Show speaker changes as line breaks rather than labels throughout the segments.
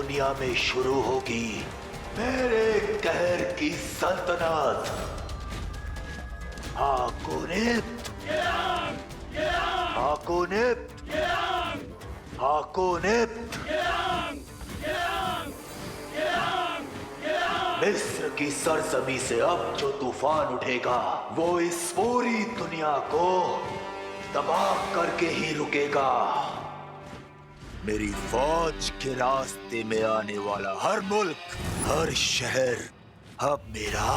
दुनिया में शुरू होगी मेरे कहर की सल्तनत। हाकुनिप्त, हाकुनिप्त, हाकुनिप्त। मिस्र की सरजमी से अब जो तूफान उठेगा वो इस पूरी दुनिया को तबाह करके ही रुकेगा। मेरी फौज के रास्ते में आने वाला हर मुल्क, हर शहर अब मेरा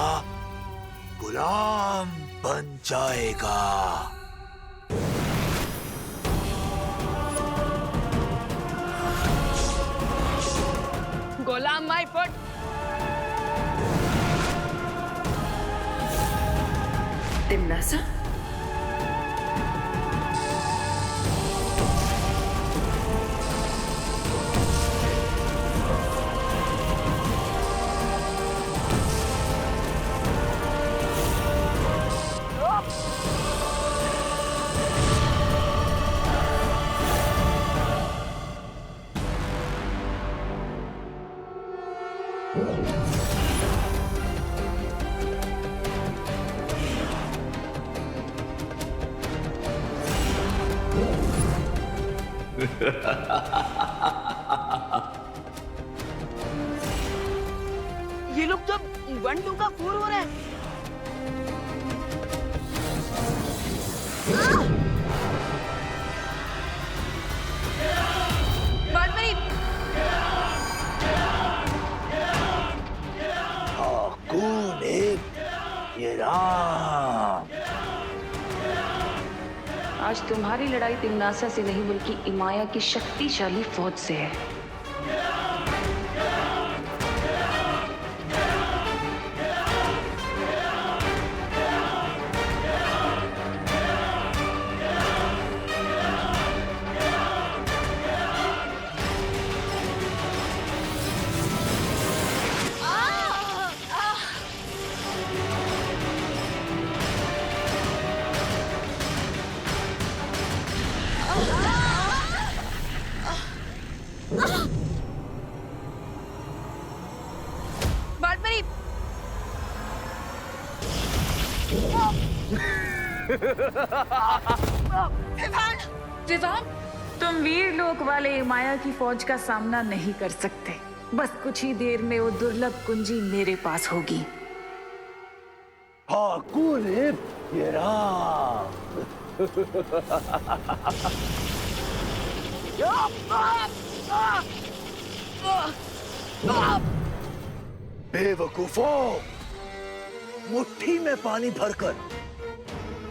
गुलाम बन जाएगा।
गुलाम माई फुट।
तिम्नासा,
ये लोग तो 1-2 का 4 हो रहा है।
आज तुम्हारी लड़ाई तिम्नासा से नहीं बल्कि इमाया की शक्तिशाली फौज से है।
विवान, तुम वीर लोक वाले इमाया की फौज का सामना नहीं कर सकते। बस कुछ ही देर में वो दुर्लभ कुंजी मेरे पास होगी।
बेवकूफों, मुट्ठी में पानी भरकर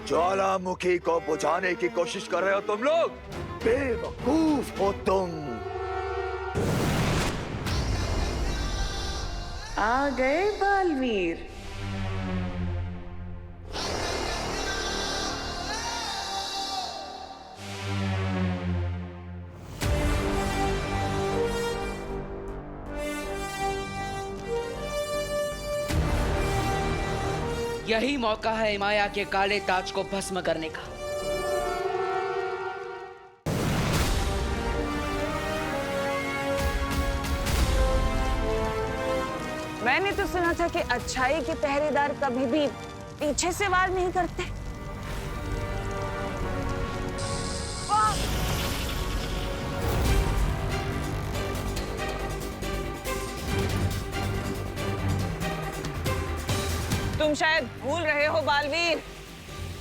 ज्वालामुखी को बुझाने की कोशिश कर रहे हो तुम लोग। बेवकूफ हो तुम।
आ गए बालवीर।
यही मौका है इमाया के काले ताज को भस्म करने का।
मैंने तो सुना था कि अच्छाई के पहरेदार कभी भी पीछे से वार नहीं करते। तुम शायद भूल रहे हो बालवीर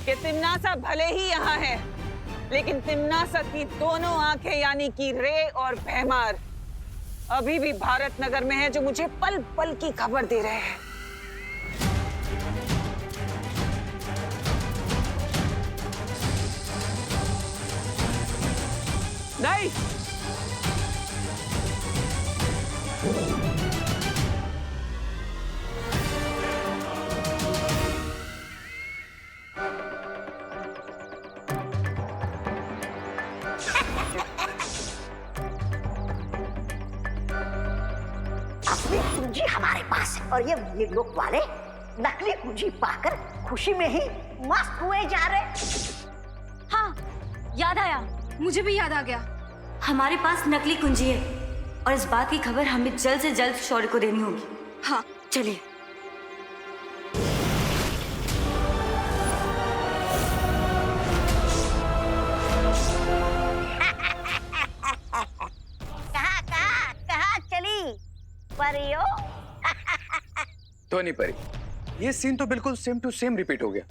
कि तिम्नासा भले ही यहाँ है, लेकिन तिम्नासा की दोनों आंखें यानी कि रे और भैमार अभी भी भारत नगर में है, जो मुझे पल पल की खबर दे रहे हैं। नहीं,
कुंजी हमारे पास है और ये लोग वाले नकली कुंजी पाकर खुशी में ही मस्त हुए जा रहे।
हाँ, याद आया, मुझे भी याद आ गया। हमारे पास नकली कुंजी है, और इस बात की खबर हमें जल्द से जल्द शौर्य को देनी होगी। हाँ चलिए।
कहाँ चली परियो?
ध्वनि परी, ये सीन तो बिल्कुल सेम टू सेम रिपीट हो गया।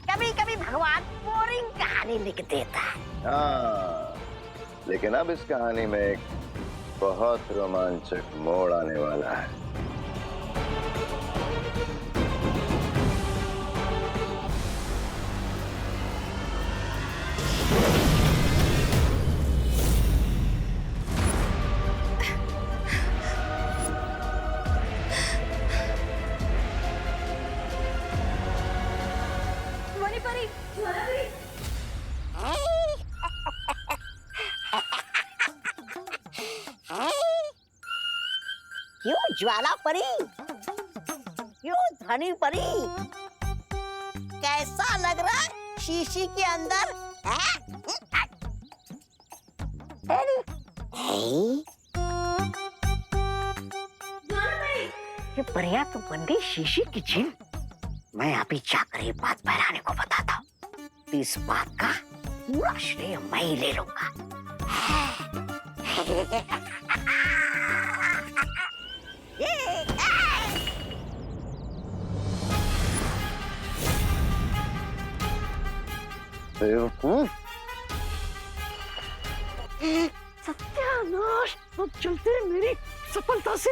कभी कभी भगवान बोरिंग कहानी लिख देता है।
हाँ, लेकिन अब इस कहानी में एक बहुत रोमांचक मोड़ आने वाला है।
क्यों ज्वाला परी, क्यों ध्वनि परी, कैसा लग रहा है शीशी के अंदर? ये परिया तो बन गई शीशी की जिन। मैं अभी जाकर ये बात बहराने को बताता हूँ। इस बात का पूरा श्रेय मैं ही ले लूंगा। सत्यानाश, अब चलते हैं मेरी सफलता से।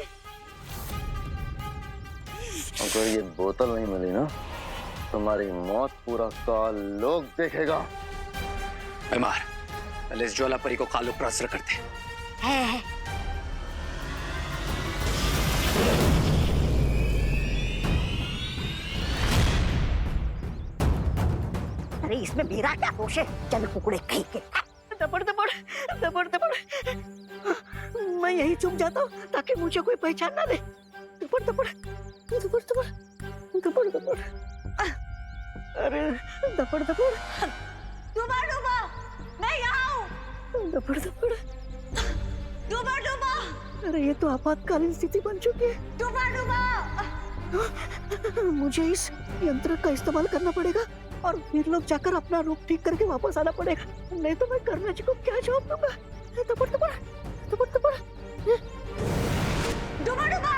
अगर ये बोतल नहीं मिली ना, तुम्हारी मौत पूरा काल लोग देखेगा।
बीमार, पहले इस ज्वाला परी को कालो प्रास्त्र करते हैं।
अरे इसमें मेरा क्या दोष है? चल कुकड़े कहीं के। दबड़ दबड़ दबड़ दबड़, मैं यही चुप जाता हूँ ताकि मुझे कोई पहचान ना दे। दबड़ दबड़ दबड़ दबड़ दबड़ दबड़, अरे दबड़ दबड़।
डूबा डूबा, मैं यहाँ हूँ।
दबड़ दबड़,
डूबा डूबा,
अरे ये तो आपातकालीन स्थिति बन चुकी है।
डूबा डूबा।
मुझे इस यंत्र का इस्तेमाल करना पड़ेगा और फिर लोग जाकर अपना रूप ठीक करके वापस आना पड़ेगा, नहीं तो मैं करना जी को क्या जवाब दूंगा। दबड़ दबड़ दबड़ दबड़,
डूबा डूबा।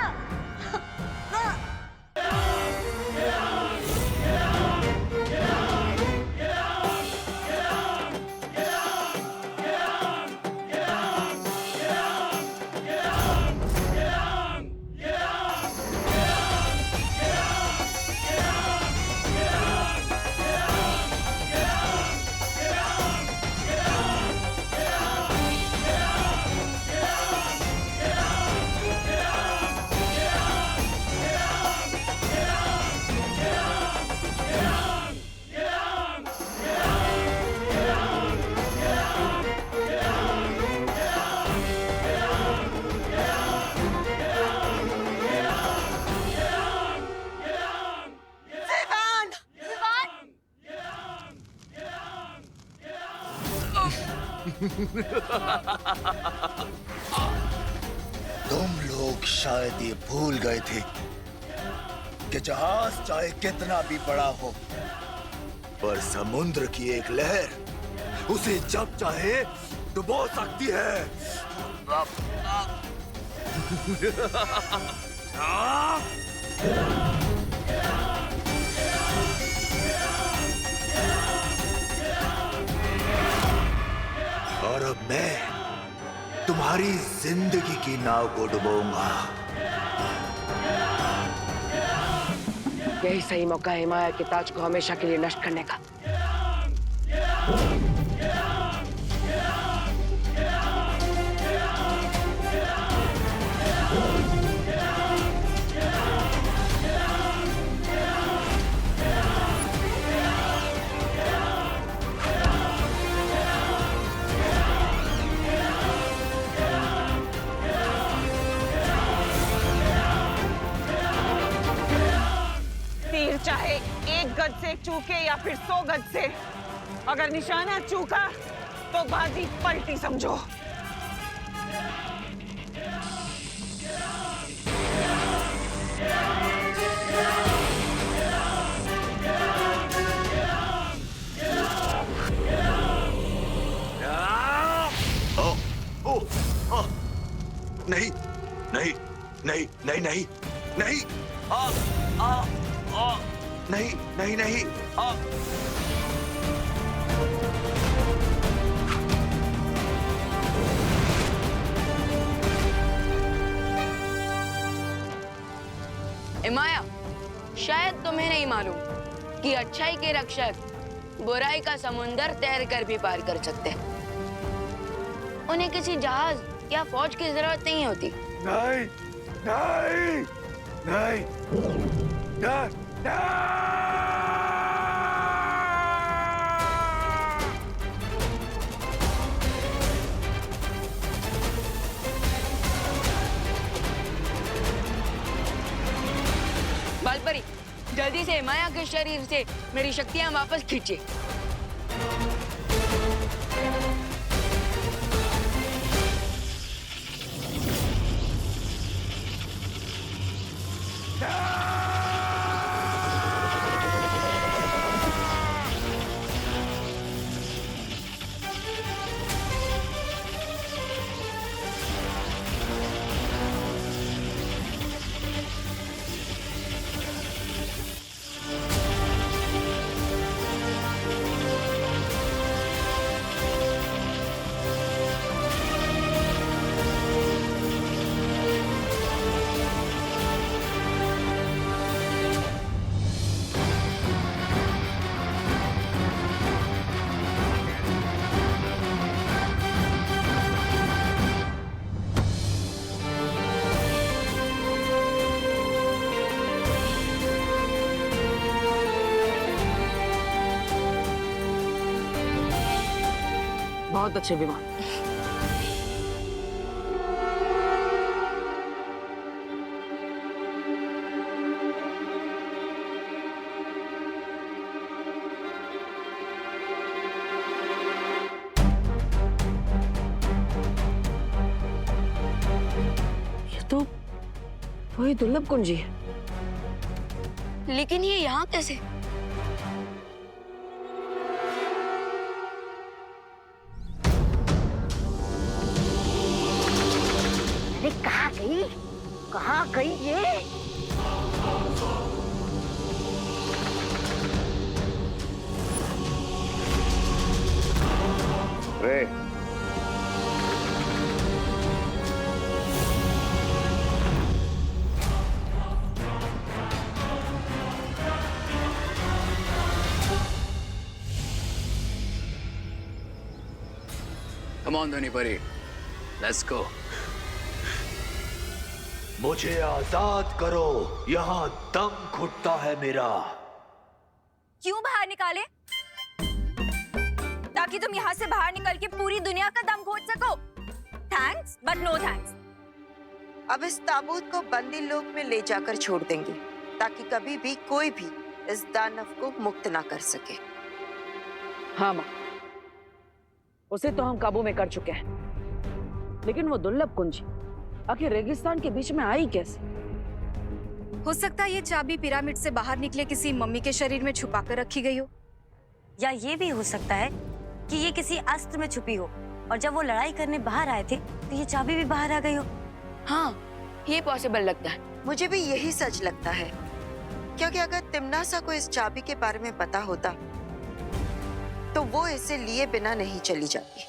तुम लोग शायद ये भूल गए थे कि जहाज चाहे कितना भी बड़ा हो, पर समुद्र की एक लहर उसे जब चाहे डुबो सकती है। और अब मैं तुम्हारी जिंदगी की नाव को डुबोऊंगा।
यही सही मौका है माया के ताज को हमेशा के लिए नष्ट करने का।
चाहे 1 गज से चूके या फिर 100 गज से, अगर निशाना चूका तो बाजी पलटी समझो।
नहीं नहीं नहीं नहीं नहीं नहीं आ आ आ नहीं नहीं नहीं आ
माया, शायद तुम्हें नहीं मालूम कि अच्छाई के रक्षक बुराई का समुंदर तैर कर भी पार कर सकते हैं। उन्हें किसी जहाज या फौज की जरूरत नहीं होती।
नहीं नहीं नहीं नहीं
बालपरी, जल्दी से माया के शरीर से मेरी शक्तियां वापस खींचे।
बहुत अच्छे विमान। ये तो वही दुर्लभ कुंजी है।
लेकिन ये यहाँ कैसे?
अरे कहाँ गई ये?
रे
Come on, धोनी परी, let's go.
मुझे आजाद करो, यहाँ दम घुटता है मेरा।
क्यों बाहर निकाले? ताकि तुम यहाँ से बाहर निकल के पूरी दुनिया का दम घोट सको। Thanks but no thanks.
अब इस ताबूत को बंदी लोक में ले जाकर छोड़ देंगे ताकि कभी भी कोई भी इस दानव को मुक्त ना कर सके।
हाँ माँ, उसे तो हम काबू में कर चुके हैं, लेकिन वो दुर्लभ कुंजी आखिर रेगिस्तान के बीच में आई कैसे?
हो सकता है ये चाबी पिरामिड से बाहर निकले किसी मम्मी के शरीर में छुपा कर रखी गई हो,
या ये भी हो सकता है कि ये किसी अस्त्र में छुपी हो और जब वो लड़ाई करने बाहर आए थे तो ये चाबी भी बाहर आ गई हो।
हाँ, ये पॉसिबल लगता है।
मुझे भी यही सच लगता है, क्योंकि अगर तिम्नासा को इस चाबी के बारे में पता होता तो वो इसे लिए बिना नहीं चली जाती।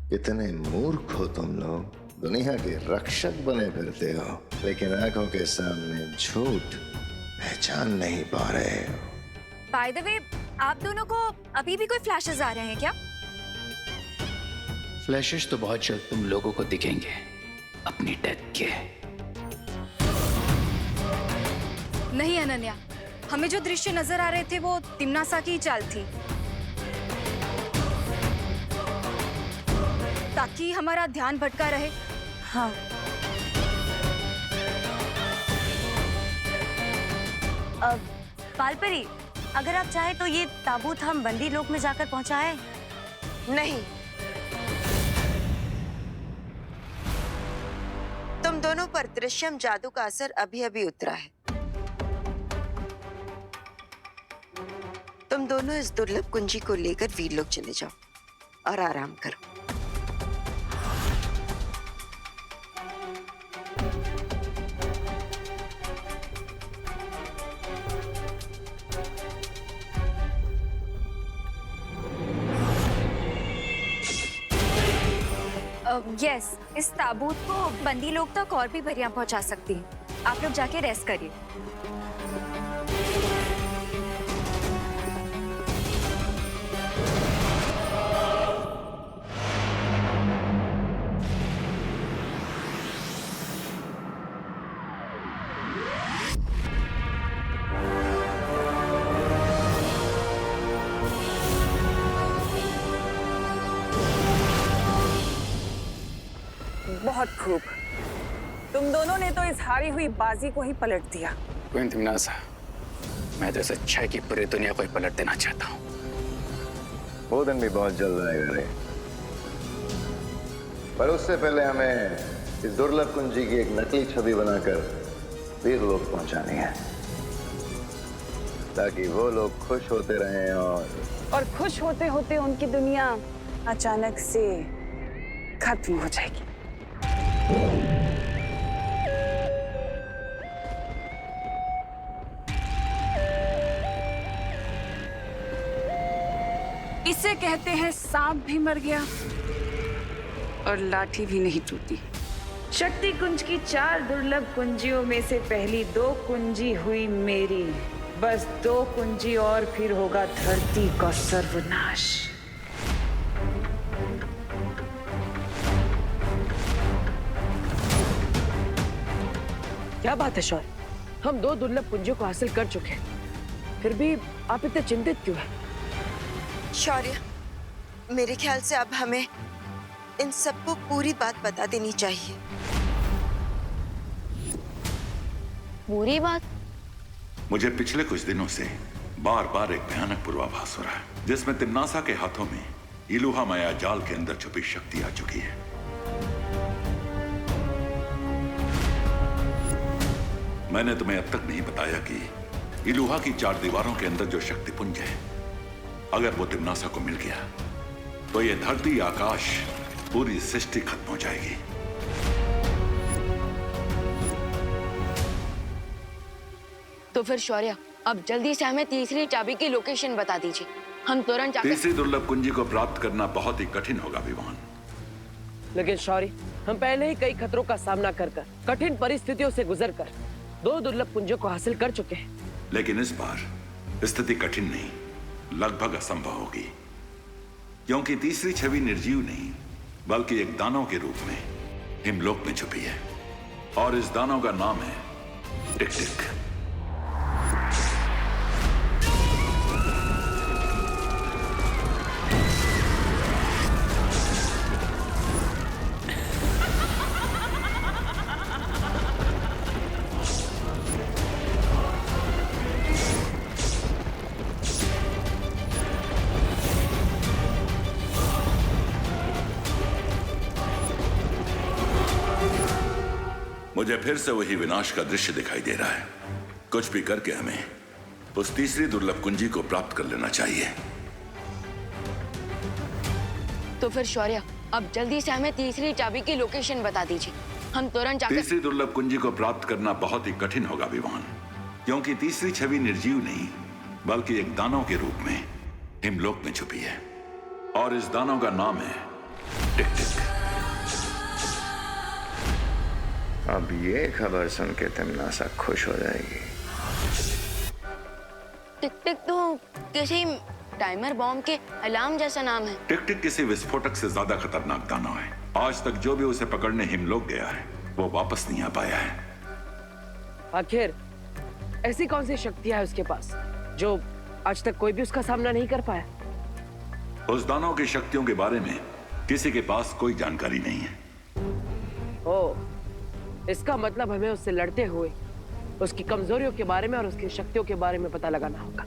कितने मूर्ख हो तुम लोग, दुनिया के रक्षक बने फिरते हो लेकिन आंखों के सामने झूठ पहचान नहीं पा रहे हो।
बाय द वे, आप दोनों को अभी भी कोई फ्लैशेस आ रहे हैं क्या?
फ्लैशेस तो बहुत जल्द तुम लोगों को दिखेंगे अपनी डेथ के।
नहीं अनन्या, हमें जो दृश्य नजर आ रहे थे वो तिम्नासा की चाल थी, ताकि हमारा ध्यान भटका रहे।
हाँ, पालपरी, अगर आप चाहे तो ये ताबूत हम बंदी लोक में जाकर पहुंचाएं।
नहीं, तुम दोनों पर दृश्यम जादू का असर अभी अभी उतरा है। तुम दोनों इस दुर्लभ कुंजी को लेकर वीरलोक चले जाओ और आराम करो।
यस, इस ताबूत को बंदी लोग तक और भी परियां पहुंचा सकती हैं। आप लोग जाके रेस्ट करिए।
बहुत खूब। तुम दोनों ने तो इस हारी हुई बाजी को ही पलट दिया।
क्वीन तिम्नासा, मैं तो इस अच्छाई की पूरी दुनिया को ही पलट देना चाहता हूँ।
वो दिन भी बहुत जल्द आएगा रे, पर उससे पहले हमें इस दुर्लभ कुंजी की एक नकली छवि बनाकर वीरलोक पहुंचानी है, ताकि वो लोग खुश होते रहें और
खुश होते होते उनकी दुनिया अचानक से खत्म हो जाएगी।
इसे कहते हैं सांप भी मर गया और लाठी भी नहीं टूटी। शक्ति कुंज की 4 दुर्लभ कुंजियों में से पहली 2 कुंजी हुई मेरी। बस 2 कुंजी और फिर होगा धरती का सर्वनाश। क्या बात है शौर्य, हम 2 दुर्लभ कुंजियों को हासिल कर चुके हैं, फिर भी आप इतने चिंतित क्यों हैं?
शौर्य, मेरे ख्याल से अब हमें इन सबको पूरी बात बता देनी चाहिए।
पूरी बात?
मुझे पिछले कुछ दिनों से बार बार एक भयानक पूर्वाभास हो रहा है, जिसमें तिम्नासा के हाथों में इलुहा माया जाल के अंदर छुपी शक्ति आ चुकी है। मैंने तुम्हें अब तक नहीं बताया कि इलुहा की 4 दीवारों के अंदर जो शक्ति पुंज है, अगर वो तिम्नासा को मिल गया तो ये धरती, आकाश, पूरी सृष्टि खत्म हो जाएगी।
तो फिर शौर्य, अब जल्दी से हमें तीसरी चाबी की लोकेशन बता दीजिए, हम तुरंत जाकर।
तीसरी दुर्लभ कुंजी को प्राप्त करना बहुत ही कठिन होगा विवान।
लेकिन शौर्य, हम पहले ही कई खतरों का सामना कर कठिन परिस्थितियों से गुजरकर 2 दुर्लभ कुंजों को हासिल कर चुके हैं।
लेकिन इस बार स्थिति कठिन नहीं, लगभग असंभव होगी, क्योंकि तीसरी छवि निर्जीव नहीं बल्कि एक दानव के रूप में हिमलोक में छुपी है, और इस दानव का नाम है टिक टिक। मुझे फिर से वही विनाश का दृश्य दिखाई दे रहा है। कुछ भी करके हमें उस तीसरी दुर्लभ कुंजी को प्राप्त कर लेना चाहिए।
तो फिर शौर्य, अब जल्दी से हमें तीसरी चाबी की लोकेशन बता दीजिए, हम तुरंत जाकर।
तीसरी दुर्लभ कुंजी को प्राप्त करना बहुत ही कठिन होगा विवान, क्योंकि तीसरी छवि निर्जीव नहीं बल्कि एक दानव के रूप में हिमलोक में छुपी है, और इस दानव का नाम है टिक टिक।
अब ये खबर सुन के तिम्नासा खुश हो जाएगी।
टिक टिक तो किसी टाइमर बॉम्ब के अलार्म जैसा नाम है।
टिक टिक किसी विस्फोटक से ज्यादा खतरनाक दानव है। आज तक जो भी उसे पकड़ने हिमलोक गया है वो वापस नहीं आ पाया है।
आखिर ऐसी कौन सी शक्तियां है उसके पास जो आज तक कोई भी उसका सामना नहीं कर पाया?
उस दानव की शक्तियों के बारे में किसी के पास कोई जानकारी नहीं है।
ओह, इसका मतलब हमें उससे लड़ते हुए उसकी कमजोरियों के बारे में और उसकी शक्तियों के बारे में पता लगाना होगा।